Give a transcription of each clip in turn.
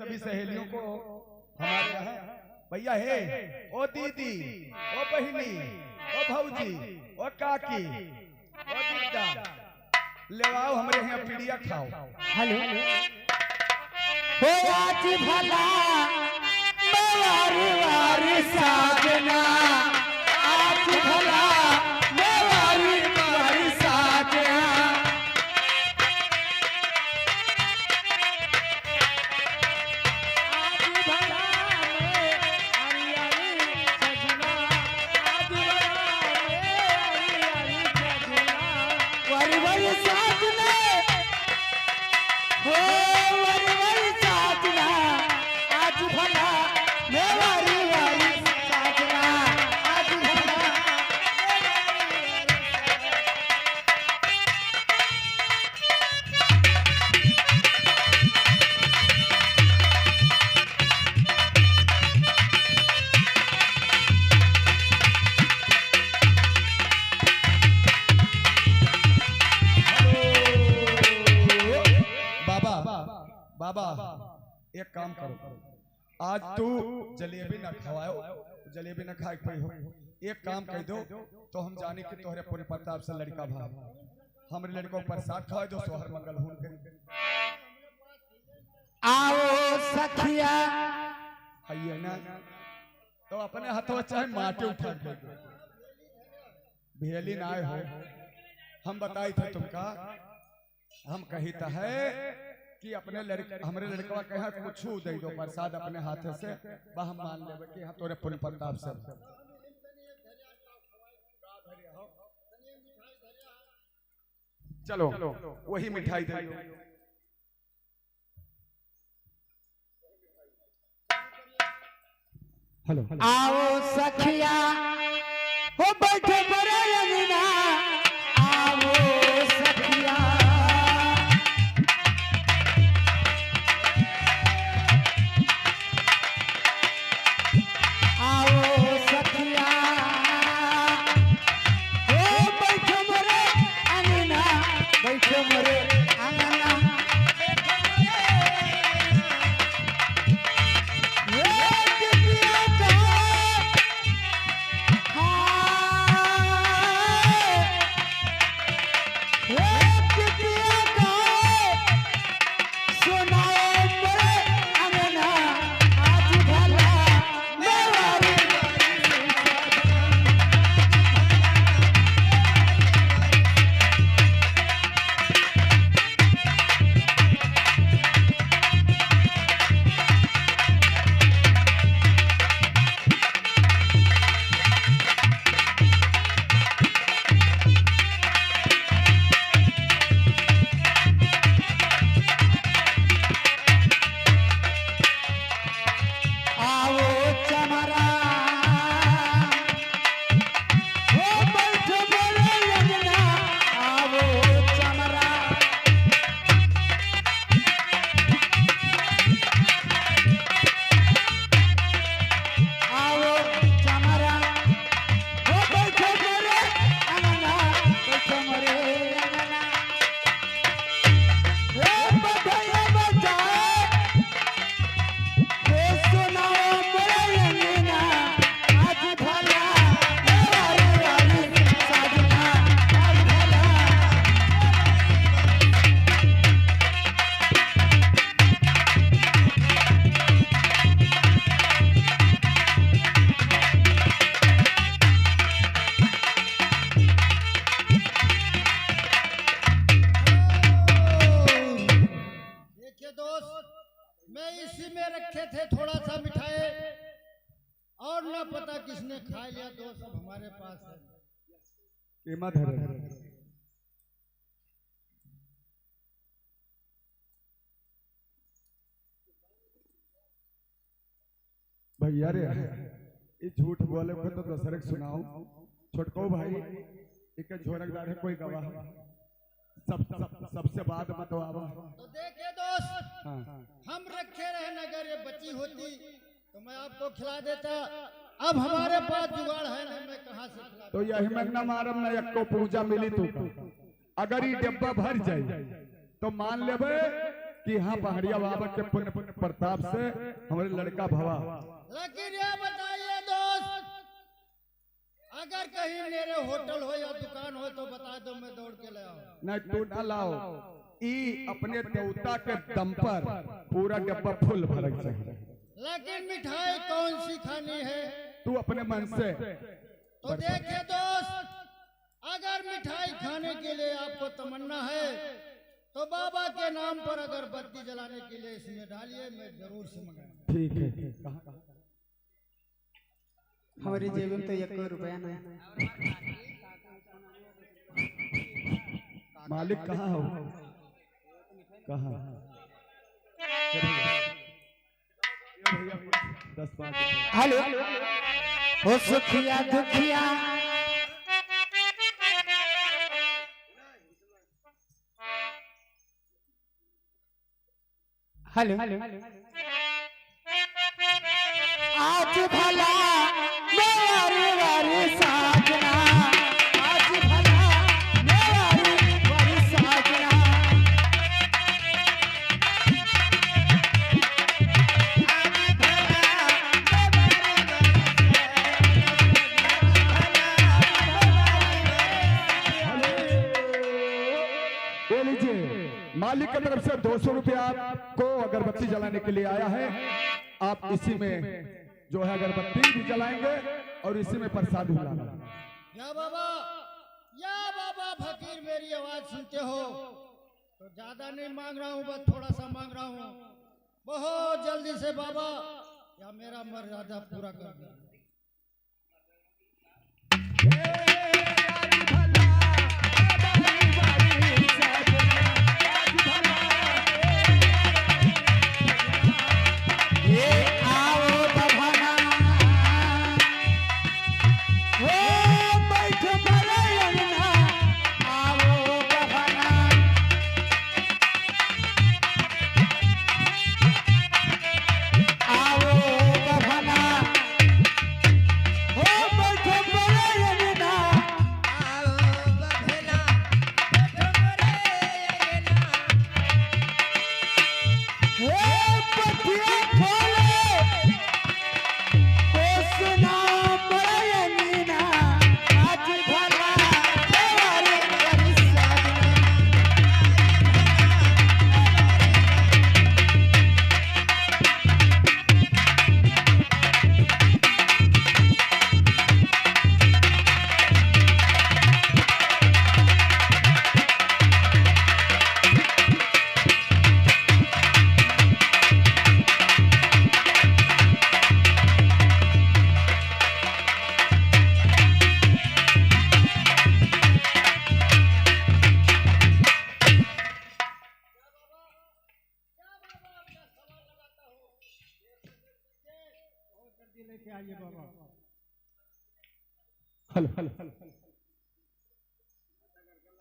सभी सहेलियों को हमारे यहाँ भैया हे ओ दीदी ओ बहिनी ओ भौजी ओ काकी ओ दीदा ले आओ हमारे यहाँ पीड़िया खाओ। हेलो हो आज भला मेवारी वारी साजना आज भला मेवारी वारी साजना बाबा एक काम करो, आज तू जलेबी न खवाओ, जलेबी न खाए कोई हो, एक काम कह दो तो हम जाने कि तोहरे पूरे प्रताप से लड़का भाग हमरे लड़कों प्रसाद खाए दो सोहर मंगल होन के आओ सखिया है ना तो अपने हाथों चाहे माटे उठा के भेली ना हो। हम बताई थे तुमका, हम कही तो है कि अपने हमारे लड़कवा कहा कुछ दे दो प्रसाद अपने हाथ से वह हम मान लेवे कि हाँ तोरे पूरे प्रताप से। चलो वही मिठाई दे दो। हेलो आओ सखिया हो बैठे बड़े अंगना आओ सखिया आओ सखिया हो बैठे बड़े अंगना बैठे बड़े अंगना रखे थे थोड़ा सा मिठाई और न पता किसने खा लिया। तो सब हमारे पास है। भैया रे ये झूठ बोले को तो दूसरे को सुनाओ। छोटको भाई एक झोरकदार है कोई गवाह सबसे बाद मत आवा। तो देखिए दोस्त, हम रखे रहे नगर ये बची होती तो मैं आपको खिला देता। अब हमारे पास जुगाड़ है नहीं, मैं कहां से खिला। तो यही में न मारम न एक को पूजा मिली तू। अगर ये डब्बा भर जाए तो मान लेबे कि हाँ पहाड़िया बाबा के पुण्य प्रताप से हमारे लड़का भवा। लेकिन ये बताइए दोस्त, अगर कहीं मेरे होटल हो या दुकान हो तो बता दो, मैं दौड़ के ले आऊं। नहीं तू ना लाओ, ई अपने देवता के दम पर पूरा डब्बा फुल भरक चाहिए। लेकिन मिठाई कौन सी खानी है? तू अपने मन से। तो देखिए दोस्त, अगर मिठाई खाने के लिए आपको तमन्ना है तो बाबा के नाम पर अगर बत्ती जलाने के लिए इसमें डालिए, मैं जरूर से मंगाऊंगा। ठीक है। हमारी जेब में तो 1 रुपया नहीं। मालिक कहाँ हो? कहाँ? हेलो हो सुखिया दुखिया, हेलो आज भला मेरी वारी साजना, आज भला मेरी वारी साजना। मालिक की तरफ से 200 रुपया आपको अगरबत्ती जलाने के लिए आया है। आप इसी में जो है अगरबत्ती भी जलाएंगे और इसी में प्रसाद भी लाना। या बाबा फकीर मेरी आवाज सुनते हो तो ज्यादा नहीं मांग रहा हूँ, बस थोड़ा सा मांग रहा हूँ। बहुत जल्दी से बाबा या मेरा मर्यादा पूरा कर दो।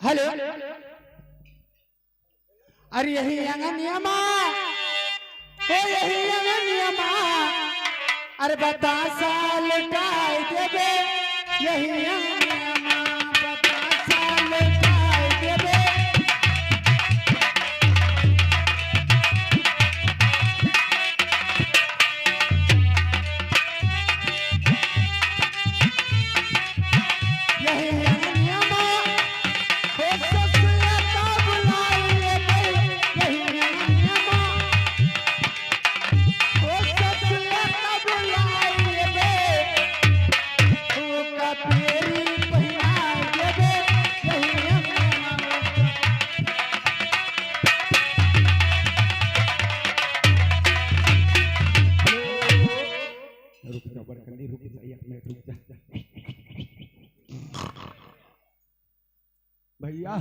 हेलो अरे यही अंगनियमा, ओ यही अंगनियमा, अरे बता साल काय देबे, यही अंगनियमा बता साल काय देबे। भैया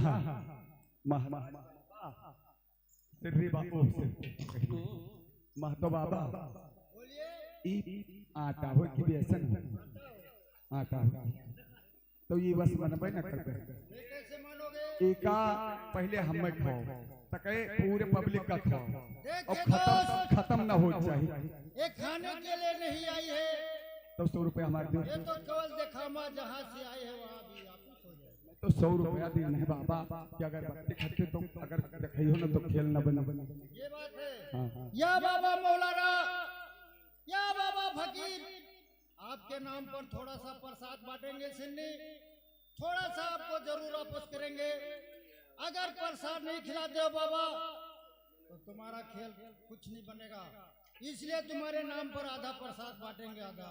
महतो बाबा आटा हो कि बेसन आटा हो तो ये बस मनबे न करते एका पहले हमें खाओ तके पूरे पब्लिक का खाओ और खत्म ना हो चाहिए। ये खाने के लिए नहीं आई है तो 100 रुपये हमारे दो। ये तो केवल दिखावा, जहाँ से आए हैं वहाँ भी वापस हो जाए। तो 100 रुपया देना है बाबा कि अगर बत्ती खाते तो अगर देखियो ना तो खेल ना बने। ये बात है। हाँ। या बाबा मौलाना, या बाबा फकीर, आपके नाम पर थोड़ा सा प्रसाद बांटेंगे सिन्नी, थोड़ा सा आपको जरूर वापस करेंगे। अगर प्रसाद नहीं खिलाते हो बाबा तो तुम्हारा खेल कुछ नहीं बनेगा, इसलिए तुम्हारे नाम पर आधा प्रसाद बांटेंगे, आधा।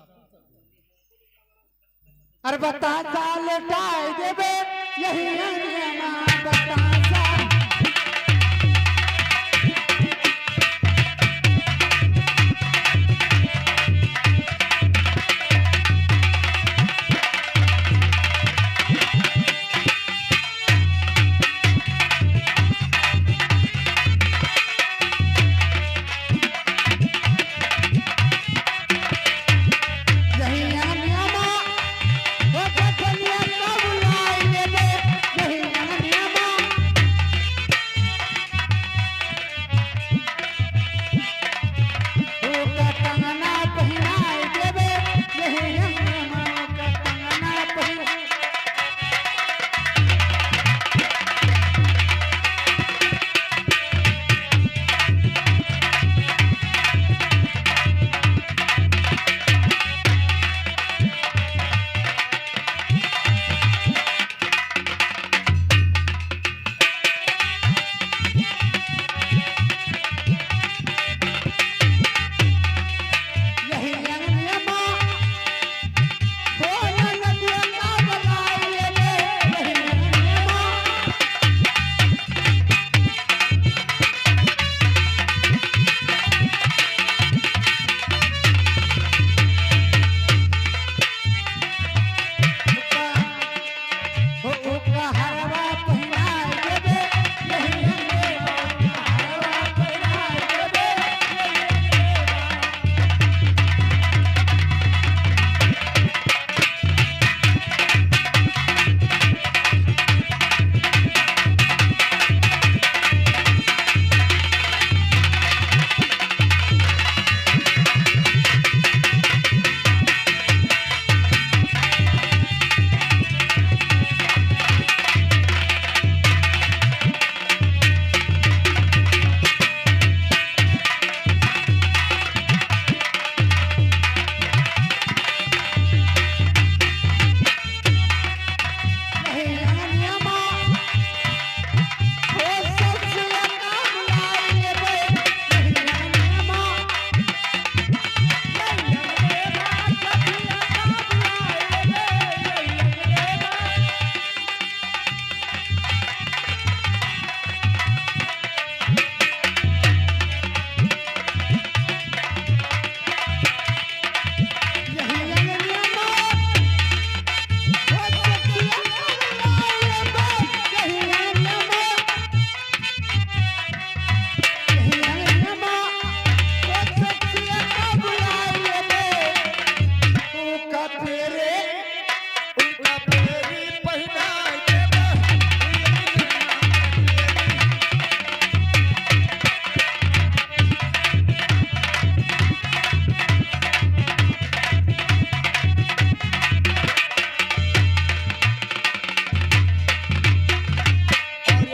अरे बतासा लुटाई देबे यही अंगनिया माँ, बतासा